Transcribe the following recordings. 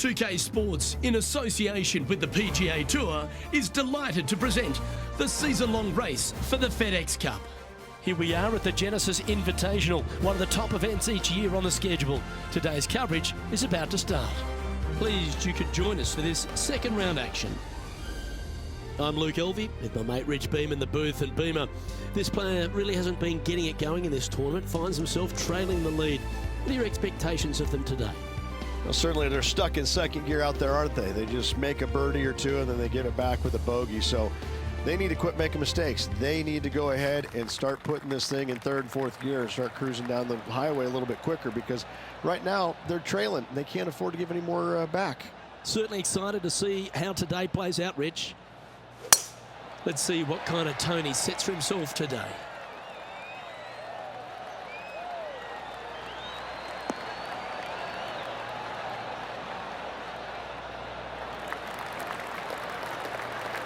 2K Sports, in association with the PGA Tour, is delighted to present the season-long race for the FedEx Cup. Here we are at the Genesis Invitational, one of the top events each year on the schedule. Today's coverage is about to start. Pleased you could join us for this second round action. I'm Luke Elvey with my mate Rich Beam in the booth. And Beamer, this player really hasn't been getting it going in this tournament, finds himself trailing the lead. What are your expectations of them today? Well, certainly they're stuck in second gear out there, aren't they? They just make a birdie or two and then they get it back with a bogey. So they need to quit making mistakes. They need to go ahead and start putting this thing in third and fourth gear and start cruising down the highway a little bit quicker, because right now they're trailing. They can't afford to give any more back. Certainly excited to see how today plays out, Rich. Let's see what kind of tone he sets for himself today.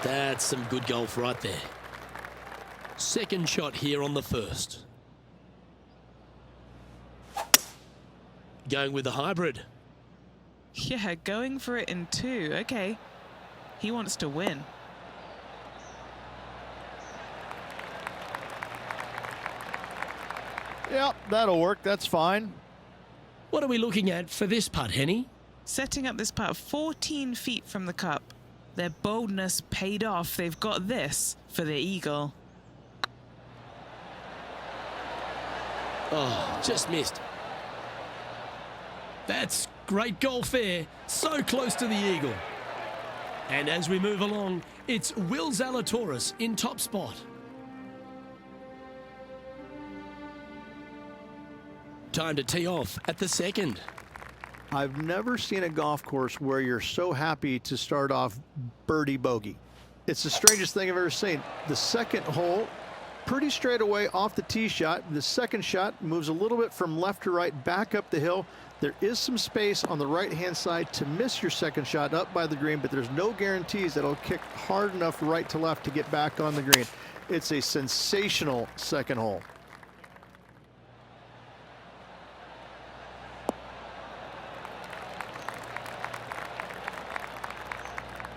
That's some good golf right there. Second shot here on the first. Going with the hybrid. Yeah, going for it in two. Okay. He wants to win. Yeah, that'll work. That's fine. What are we looking at for this putt, Henny? Setting up this putt 14 feet from the cup. Their boldness paid off. They've got this for the eagle. Oh, just missed. That's great golf there. So close to the eagle. And as we move along, it's Will Zalatoris in top spot. Time to tee off at the second. I've never seen a golf course where you're so happy to start off birdie bogey. It's the strangest thing I've ever seen. The second hole, pretty straight away off the tee shot. The second shot moves a little bit from left to right, back up the hill. There is some space on the right-hand side to miss your second shot up by the green, but there's no guarantees that it'll kick hard enough right to left to get back on the green. It's a sensational second hole.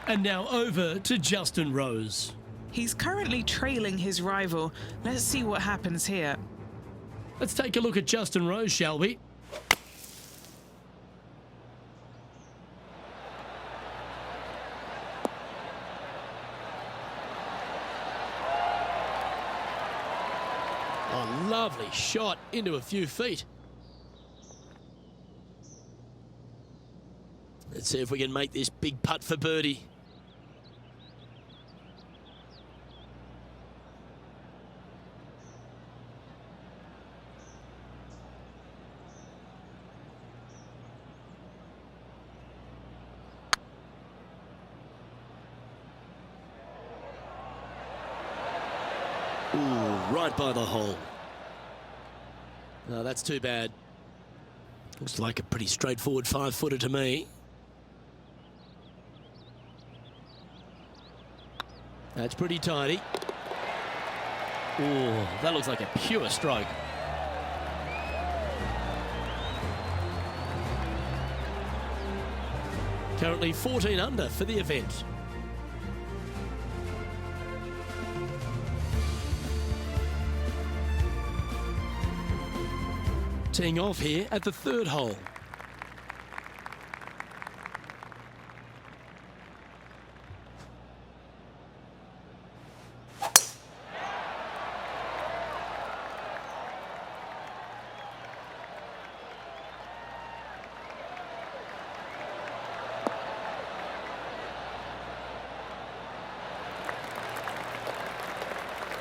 And now over to Justin Rose. He's currently trailing his rival. Let's see what happens here. Let's take a look at Justin Rose, shall we? Oh, lovely shot into a few feet. Let's see if we can make this big putt for birdie. Ooh, right by the hole. No, that's too bad. Looks like a pretty straightforward 5-footer to me. That's pretty tidy. Ooh, that looks like a pure stroke. Currently 14 under for the event. Teeing off here at the third hole.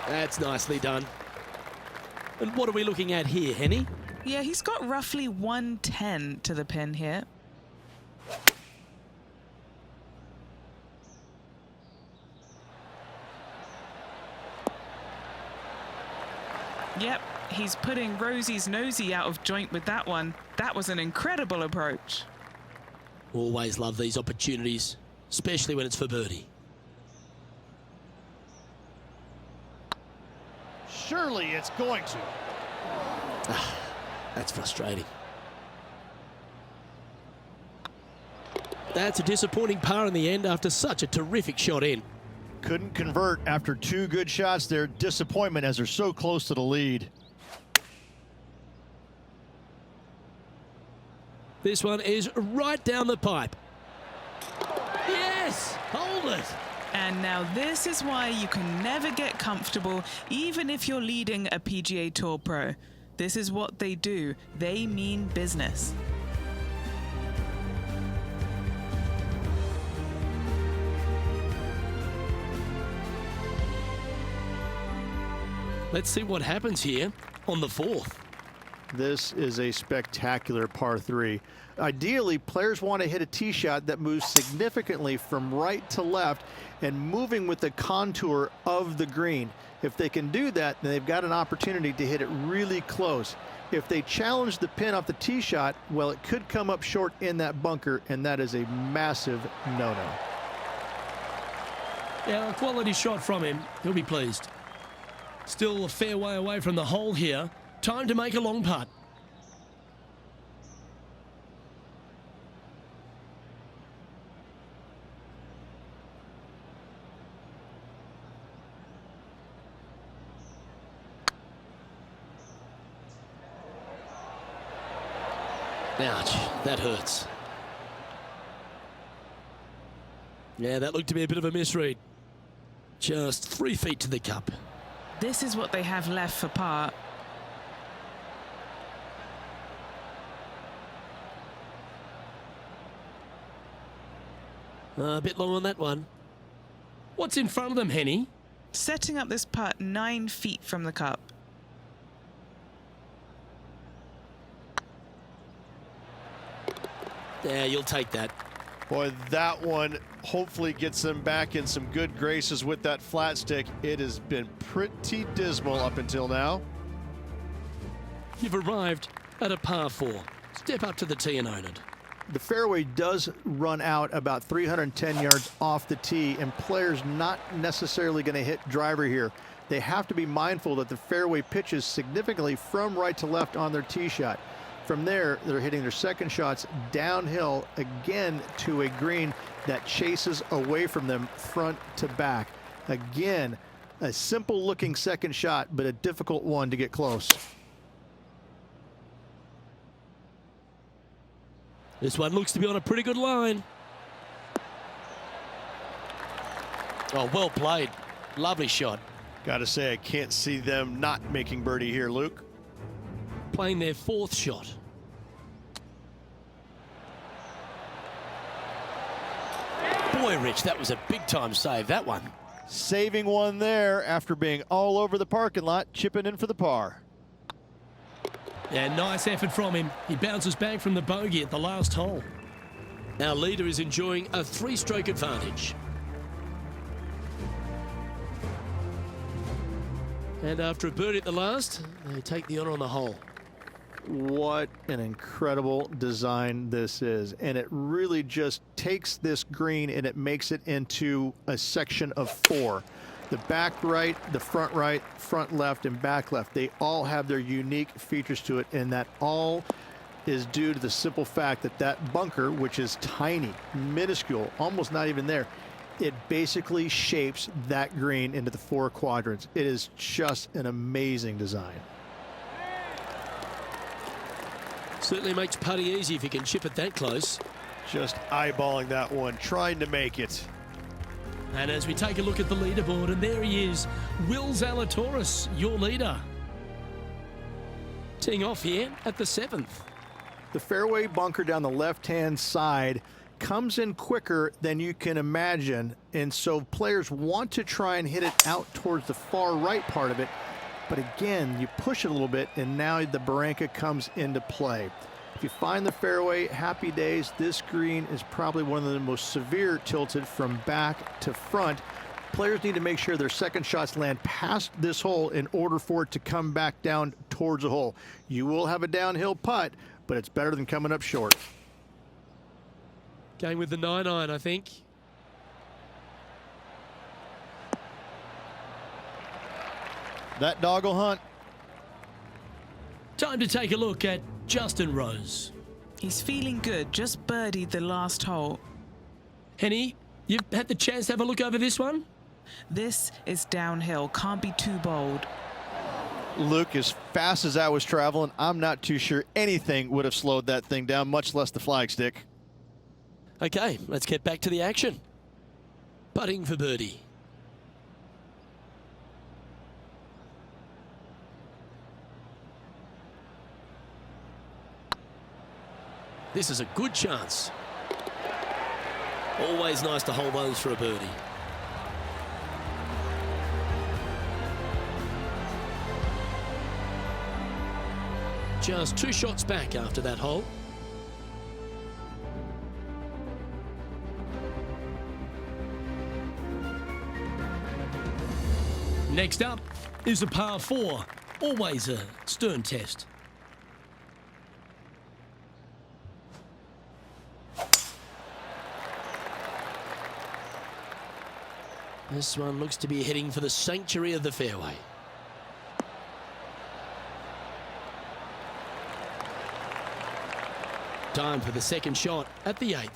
That's nicely done. And what are we looking at here, Henny? Yeah, he's got roughly 110 to the pin here. Yep, he's putting Rosie's nosy out of joint with that one. That was an incredible approach. Always love these opportunities, especially when it's for birdie. Surely it's going to. That's frustrating. That's a disappointing par in the end after such a terrific shot in. Couldn't convert after 2 good shots there. Disappointment as they're so close to the lead. This one is right down the pipe. Yes! Hold it! And now this is why you can never get comfortable, even if you're leading a PGA Tour Pro. This is what they do. They mean business. Let's see what happens here on the 4th. This is a spectacular par 3. Ideally, players want to hit a tee shot that moves significantly from right to left and moving with the contour of the green. If they can do that, then they've got an opportunity to hit it really close. If they challenge the pin off the tee shot, well, it could come up short in that bunker, and that is a massive no-no. Yeah, a quality shot from him. He'll be pleased. Still a fair way away from the hole here. Time to make a long putt. Ouch, that hurts. Yeah, that looked to be a bit of a misread. Just 3 feet to the cup. This is what they have left for par. A bit long on that one. What's in front of them, Henny? Setting up this putt 9 feet from the cup. Yeah, you'll take that. Boy, that one hopefully gets them back in some good graces with that flat stick. It has been pretty dismal up until now. You've arrived at a par 4. Step up to the tee and own it. The fairway does run out about 310 yards off the tee, and players not necessarily going to hit driver here. They have to be mindful that the fairway pitches significantly from right to left on their tee shot. From there, they're hitting their second shots downhill again to a green that chases away from them front to back. Again, a simple looking second shot, but a difficult one to get close. This one looks to be on a pretty good line. Oh, well played. Lovely shot. Got to say, I can't see them not making birdie here, Luke. Playing their 4th shot. Boy, Rich, that was a big-time save, that one. Saving one there after being all over the parking lot, chipping in for the par. Yeah, nice effort from him. He bounces back from the bogey at the last hole. Our leader is enjoying a 3-stroke advantage. And after a birdie at the last, they take the honour on the hole. What an incredible design this is. And it really just takes this green and it makes it into a section of 4. The back right, the front right, front left, and back left, they all have their unique features to it, and that all is due to the simple fact that that bunker, which is tiny, minuscule, almost not even there, it basically shapes that green into the 4 quadrants. It is just an amazing design. Certainly makes putting easy if you can chip it that close. Just eyeballing that one, trying to make it. And as we take a look at the leaderboard, and there he is, Will Zalatoris, your leader. Teeing off here at the 7th. The fairway bunker down the left-hand side comes in quicker than you can imagine, and so players want to try and hit it out towards the far right part of it. But again, you push it a little bit, and now the barranca comes into play. If you find the fairway, happy days. This green is probably one of the most severe tilted from back to front. Players need to make sure their second shots land past this hole in order for it to come back down towards the hole. You will have a downhill putt, but it's better than coming up short. Going with the 9-iron, I think. That dog will hunt. Time to take a look at Justin Rose. He's feeling good, just birdied the last hole. Henny, you've had the chance to have a look over this one? This is downhill, can't be too bold. Luke, as fast as I was traveling, I'm not too sure anything would have slowed that thing down, much less the flagstick. Okay, let's get back to the action. Putting for birdie. This is a good chance. Always nice to hold those for a birdie. Just 2 shots back after that hole. Next up is a par 4. Always a stern test. This one looks to be heading for the sanctuary of the fairway. Time for the second shot at the 8th.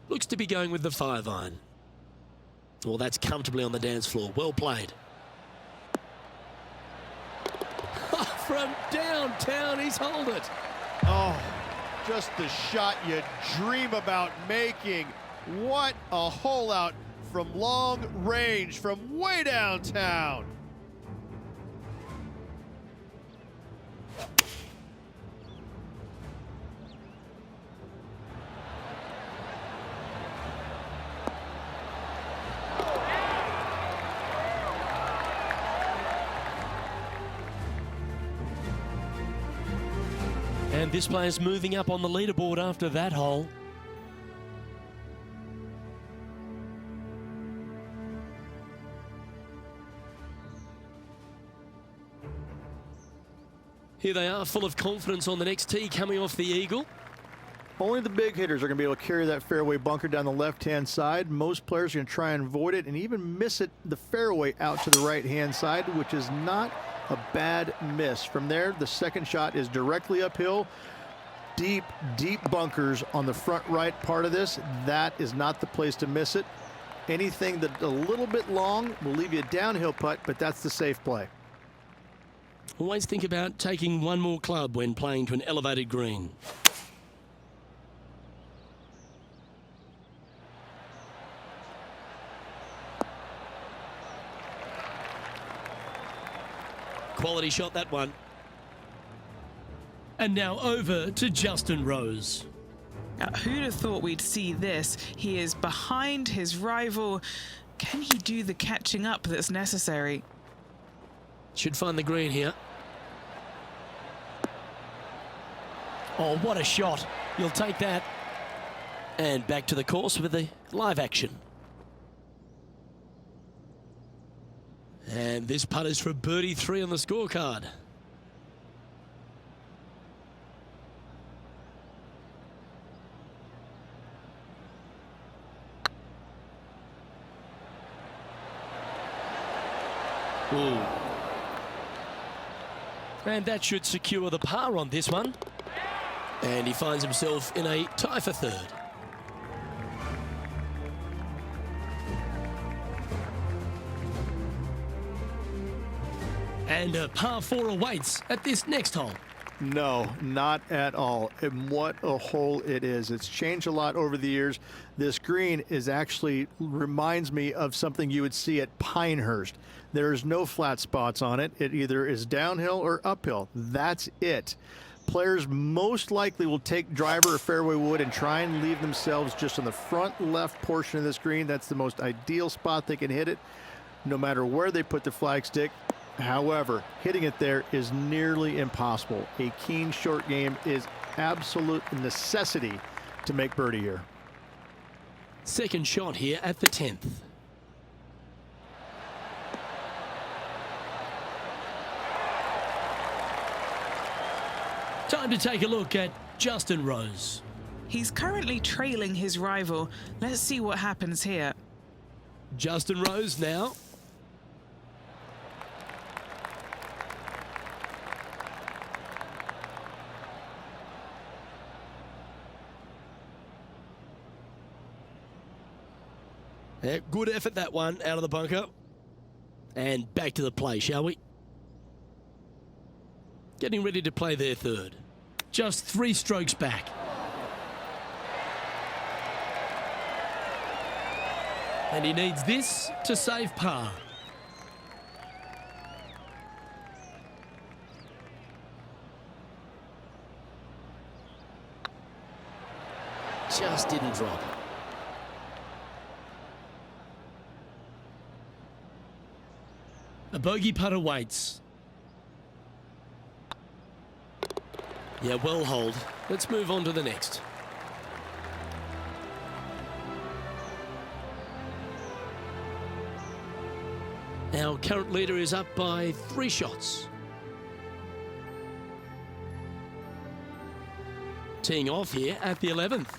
Looks to be going with the 5-iron. Well, that's comfortably on the dance floor. Well played. From downtown, he's holed it. Oh, just the shot you dream about making. What a hole out from long range, from way downtown. And this player's moving up on the leaderboard after that hole. Here they are, full of confidence on the next tee, coming off the eagle. Only the big hitters are going to be able to carry that fairway bunker down the left-hand side. Most players are going to try and avoid it and even miss it the fairway out to the right-hand side, which is not a bad miss. From there, the second shot is directly uphill. Deep, deep bunkers on the front right part of this. That is not the place to miss it. Anything that's a little bit long will leave you a downhill putt, but that's the safe play. Always think about taking one more club when playing to an elevated green. Quality shot, that one. And now over to Justin Rose. Now, who'd have thought we'd see this? He is behind his rival. Can he do the catching up that's necessary? Should find the green here. Oh, what a shot. You'll take that. And back to the course with the live action. And this putt is for birdie 3 on the scorecard. Ooh. And that should secure the par on this one. And he finds himself in a tie for 3rd. And a par 4 awaits at this next hole. No, not at all. And what a hole it is. It's changed a lot over the years. This green is actually reminds me of something you would see at Pinehurst. There's no flat spots on it. It either is downhill or uphill. That's it. Players most likely will take driver or fairway wood and try and leave themselves just on the front left portion of this green. That's the most ideal spot they can hit it, no matter where they put the flagstick. However, hitting it there is nearly impossible. A keen short game is absolute necessity to make birdie here. Second shot here at the 10th. Time to take a look at Justin Rose. He's currently trailing his rival. Let's see what happens here. Justin Rose now. Yeah, good effort, that one, out of the bunker. And back to the play, shall we? Getting ready to play their third. Just 3 strokes back. And he needs this to save par. Just didn't drop. A bogey putt awaits. Yeah, well hold. Let's move on to the next. Our current leader is up by 3 shots. Teeing off here at the 11th.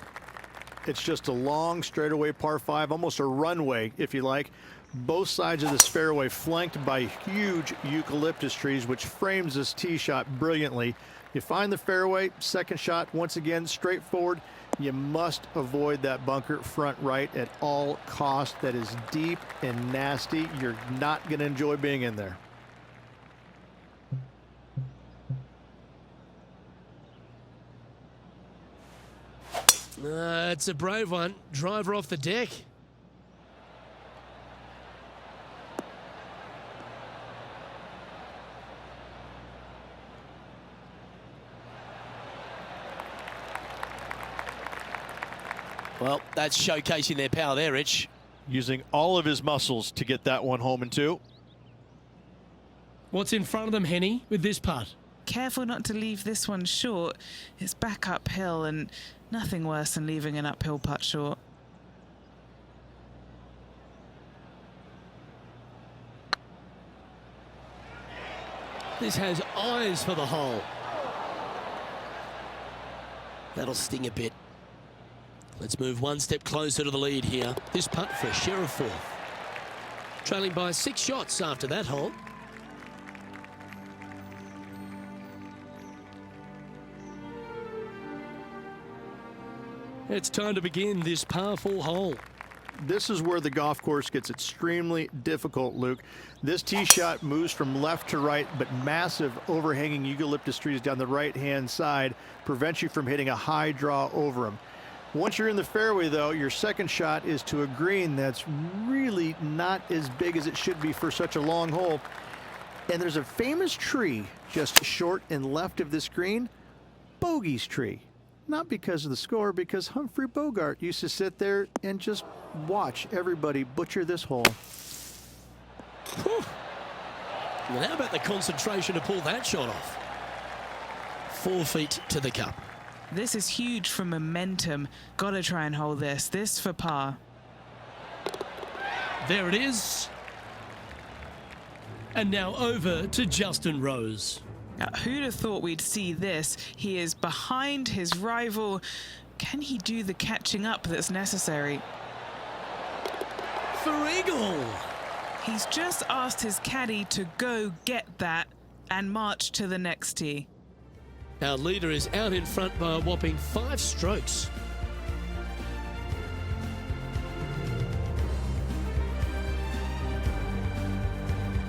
It's just a long straightaway par 5, almost a runway, if you like. Both sides of this fairway flanked by huge eucalyptus trees, which frames this tee shot brilliantly. You find the fairway, second shot, once again, straightforward. You must avoid that bunker front right at all costs. That is deep and nasty. You're not going to enjoy being in there. It's a brave one. Driver off the deck. Well, that's showcasing their power there, Rich. Using all of his muscles to get that one home in 2. What's in front of them, Henny, with this putt? Careful not to leave this one short. It's back uphill, and nothing worse than leaving an uphill putt short. This has eyes for the hole. That'll sting a bit. Let's move one step closer to the lead here. This putt for a share of 4th. Trailing by 6 shots after that hole. It's time to begin this par 4 hole. This is where the golf course gets extremely difficult, Luke. This tee shot moves from left to right, but massive overhanging eucalyptus trees down the right-hand side prevent you from hitting a high draw over them. Once you're in the fairway, though, your second shot is to a green that's really not as big as it should be for such a long hole. And there's a famous tree just short and left of this green, Bogey's tree. Not because of the score, because Humphrey Bogart used to sit there and just watch everybody butcher this hole. Whew. Well, how about the concentration to pull that shot off? 4 feet to the cup. This is huge for momentum. Gotta try and hold this. This for par. There it is. And now over to Justin Rose. Now, who'd have thought we'd see this? He is behind his rival. Can he do the catching up that's necessary? For eagle. He's just asked his caddy to go get that and march to the next tee. Our leader is out in front by a whopping 5 strokes.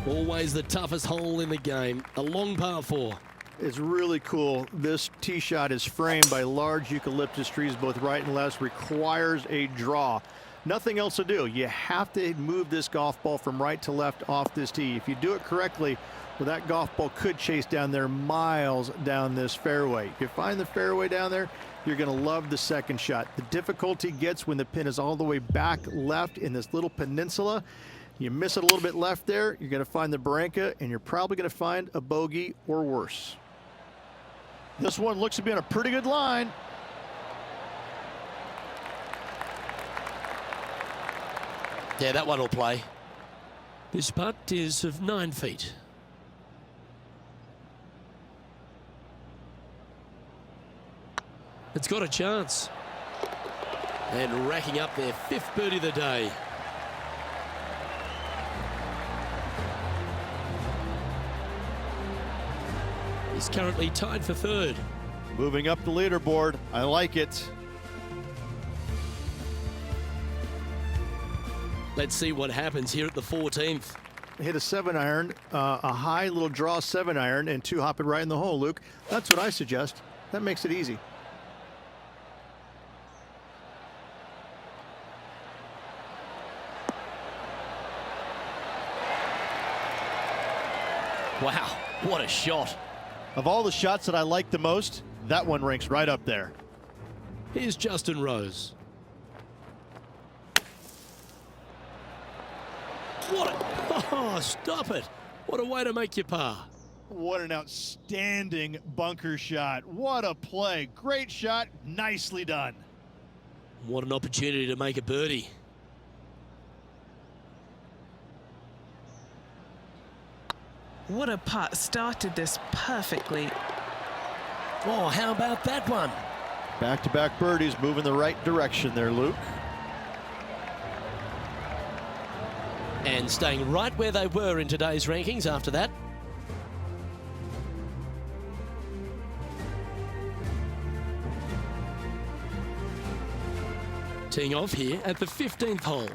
Always the toughest hole in the game, a long par 4. It's really cool. This tee shot is framed by large eucalyptus trees, both right and left, requires a draw. Nothing else to do. You have to move this golf ball from right to left off this tee. If you do it correctly, well, that golf ball could chase down there miles down this fairway. If you find the fairway down there, you're going to love the second shot. The difficulty gets when the pin is all the way back left in this little peninsula. You miss it a little bit left there, you're going to find the barranca, and you're probably going to find a bogey or worse. This one looks to be on a pretty good line. Yeah, that one will play. This putt is of 9 feet. It's got a chance. And racking up their 5th birdie of the day. He's currently tied for 3rd. Moving up the leaderboard. I like it. Let's see what happens here at the 14th. Hit a 7-iron, a high little draw 7-iron, and 2 hop it right in the hole, Luke. That's what I suggest. That makes it easy. Wow, what a shot. Of all the shots that I like the most, that one ranks right up there. Here's Justin Rose. What a... Oh, stop it. What a way to make your par. What an outstanding bunker shot. What a play. Great shot. Nicely done. What an opportunity to make a birdie. What a putt. Started this perfectly. Oh, how about that one? Back-to-back birdies, moving the right direction there, Luke. And staying right where they were in today's rankings after that. Teeing off here at the 15th hole.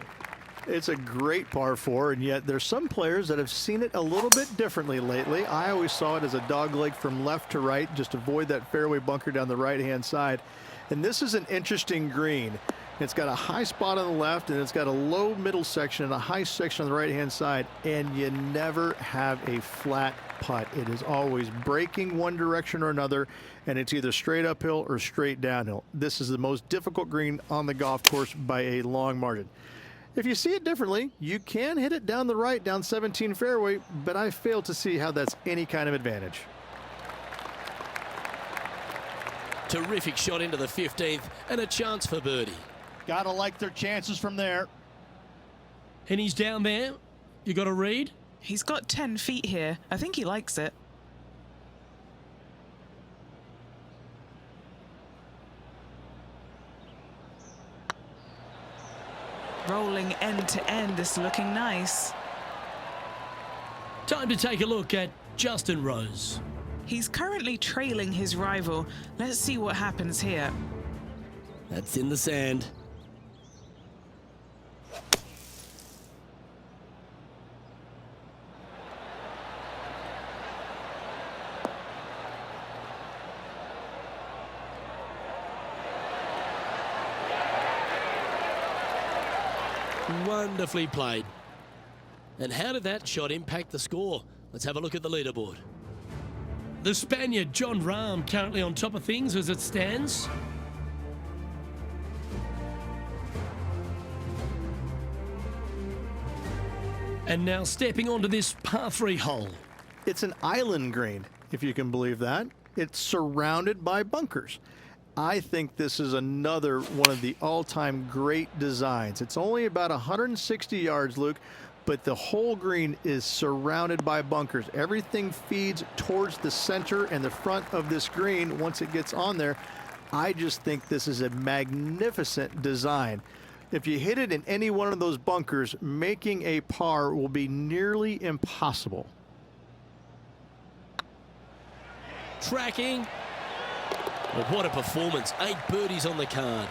It's a great par 4, and yet there's some players that have seen it a little bit differently lately. I always saw it as a dogleg from left to right, just avoid that fairway bunker down the right-hand side. And this is an interesting green. It's got a high spot on the left, and it's got a low middle section and a high section on the right-hand side, and you never have a flat putt. It is always breaking one direction or another, and it's either straight uphill or straight downhill. This is the most difficult green on the golf course by a long margin. If you see it differently, you can hit it down the right, down 17 fairway, but I fail to see how that's any kind of advantage. Terrific shot into the 15th and a chance for birdie. Gotta like their chances from there. And he's down there. You got a read? He's got 10 feet here. I think he likes it. Rolling end to end, this looking nice. Time to take a look at Justin Rose. He's currently trailing his rival. Let's see what happens here. That's in the sand. Wonderfully played. And how did that shot impact the score? Let's have a look at the leaderboard. The Spaniard Jon Rahm currently on top of things as it stands. And now stepping onto this par 3 hole. It's an island green, if you can believe that. It's surrounded by bunkers. I think this is another one of the all-time great designs. It's only about 160 yards, Luke, but the whole green is surrounded by bunkers. Everything feeds towards the center and the front of this green once it gets on there. I just think this is a magnificent design. If you hit it in any one of those bunkers, making a par will be nearly impossible. Tracking. Well, what a performance. 8 birdies on the card.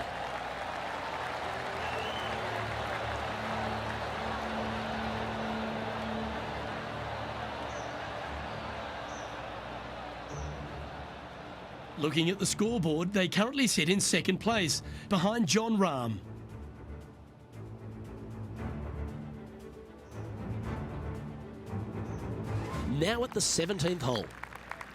Looking at the scoreboard, they currently sit in second place, behind Jon Rahm. Now at the 17th hole.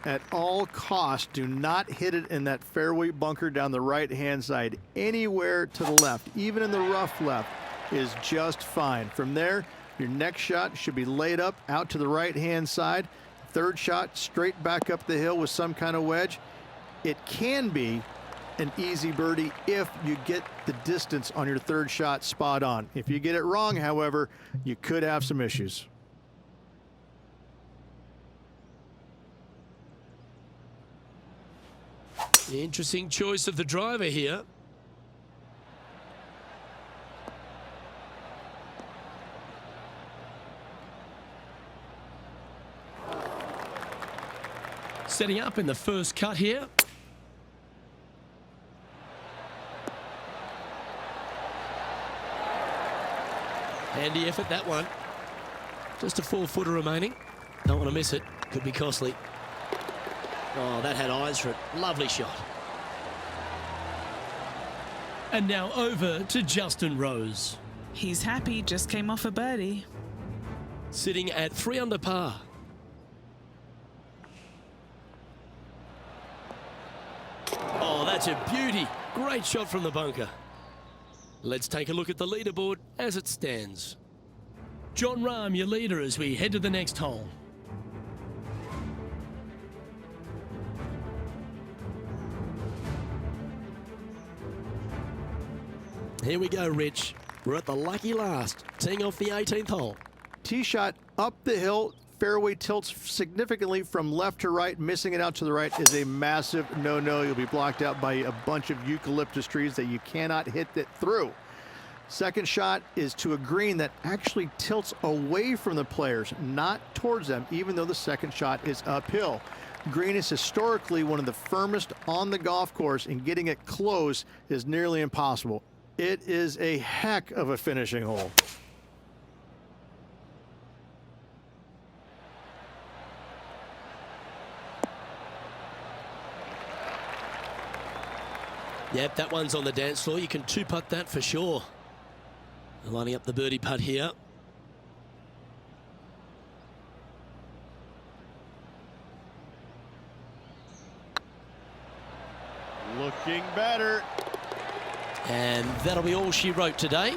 At all costs, do not hit it in that fairway bunker down the right-hand side. Anywhere to the left, even in the rough left, is just fine. From there, your next shot should be laid up out to the right-hand side. Third shot, straight back up the hill with some kind of wedge. It can be an easy birdie if you get the distance on your third shot spot on. If you get it wrong, however, you could have some issues. Interesting choice of the driver here. Setting up in the first cut here. Handy effort, that one. Just a 4-footer remaining. Don't want to miss it. Could be costly. Oh, that had eyes for it. Lovely shot. And now over to Justin Rose. He's happy, just came off a birdie. Sitting at 3 under par. Oh, that's a beauty. Great shot from the bunker. Let's take a look at the leaderboard as it stands. John Rahm, your leader as we head to the next hole. Here we go, Rich. We're at the lucky last, teeing off the 18th hole. Tee shot up the hill, fairway tilts significantly from left to right. Missing it out to the right is a massive no-no. You'll be blocked out by a bunch of eucalyptus trees that you cannot hit it through. Second shot is to a green that actually tilts away from the players, not towards them, even though the second shot is uphill. Green is historically one of the firmest on the golf course, and getting it close is nearly impossible. It is a heck of a finishing hole. Yep, that one's on the dance floor. You can two-putt that for sure. Lining up the birdie putt here. Looking better. And that'll be all she wrote today.